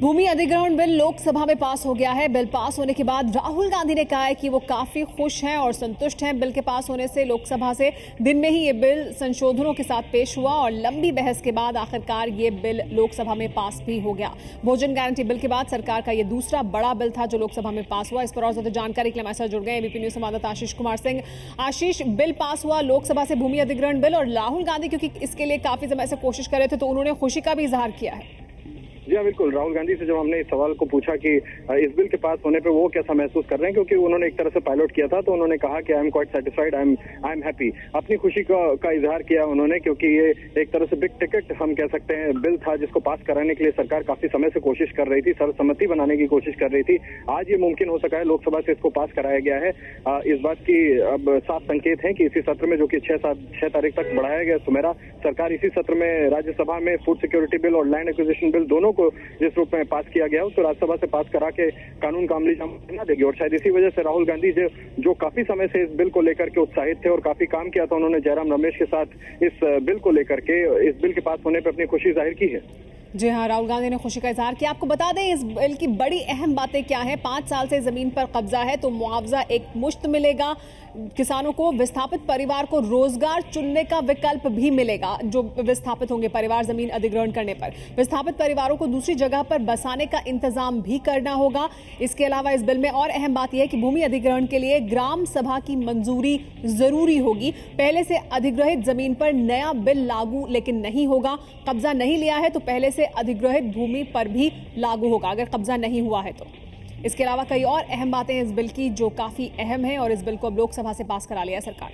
भूमि अधिग्रहण बिल लोकसभा में पास हो गया है। बिल पास होने के बाद राहुल गांधी ने कहा है कि वो काफी खुश हैं और संतुष्ट हैं। बिल के पास होने से लोकसभा से दिन में ही ये बिल संशोधनों के साथ पेश हुआ और लंबी बहस के बाद आखिरकार ये बिल लोकसभा में पास भी हो गया। भोजन गारंटी बिल के बाद सरकार का ये दूसरा बड़ा बिल था जो लोकसभा में पास हुआ। इस पर और ज्यादा जानकारी के लिए हमारे साथ जुड़ गए एबीपी न्यूज संवाददाता आशीष कुमार सिंह। आशीष, बिल पास हुआ लोकसभा से भूमि अधिग्रहण बिल, और राहुल गांधी क्योंकि इसके लिए काफी समय से कोशिश कर रहे थे तो उन्होंने खुशी का भी इजहार किया है। जी हाँ, बिल्कुल। राहुल गांधी से जब हमने इस सवाल को पूछा कि इस बिल के पास होने पे वो कैसा महसूस कर रहे हैं, क्योंकि उन्होंने एक तरह से पायलट किया था, तो उन्होंने कहा कि I am quite satisfied, I am happy. अपनी खुशी का इजहार किया उन्होंने, क्योंकि ये एक तरह से बिग टिकट हम कह सकते हैं बिल था जिसको पास कराने के लिए सरकार काफी समय से कोशिश कर रही थी, सर्वसम्मति बनाने की कोशिश कर रही थी। आज ये मुमकिन हो सका है, लोकसभा से इसको पास कराया गया है। इस बात की अब साफ संकेत है कि इसी सत्र में, जो कि 6 तारीख तक बढ़ाया गया सुमेरा, सरकार इसी सत्र में राज्यसभा में फूड सिक्योरिटी बिल और लैंड एक्विजिशन बिल दोनों को जिस रूप में पास किया गया तो राज्यसभा से पास करा के कानून का अमली जामा ना देगी। और शायद इसी वजह से राहुल गांधी जो काफी समय से इस बिल को लेकर के उत्साहित थे और काफी काम किया था, उन्होंने जयराम रमेश के साथ इस बिल को लेकर के, इस बिल के पास होने पर अपनी खुशी जाहिर की है। जी हाँ, राहुल गांधी ने खुशी का इजहार किया। आपको बता दें इस बिल की बड़ी अहम बातें क्या है। 5 साल से जमीन पर कब्जा है तो मुआवजा एक मुश्त मिलेगा किसानों को। विस्थापित परिवार को रोजगार चुनने का विकल्प भी मिलेगा जो विस्थापित होंगे परिवार जमीन अधिग्रहण करने पर। विस्थापित परिवारों को दूसरी जगह पर बसाने का इंतजाम भी करना होगा। इसके अलावा इस बिल में और अहम बात यह है कि भूमि अधिग्रहण के लिए ग्राम सभा की मंजूरी जरूरी होगी। पहले से अधिग्रहित जमीन पर नया बिल लागू लेकिन नहीं होगा। कब्जा नहीं लिया है तो पहले से अधिग्रहित भूमि पर भी लागू होगा अगर कब्जा नहीं हुआ है तो। इसके अलावा कई और अहम बातें इस बिल की जो काफी अहम है और इस बिल को अब लोकसभा से पास करा लिया सरकार।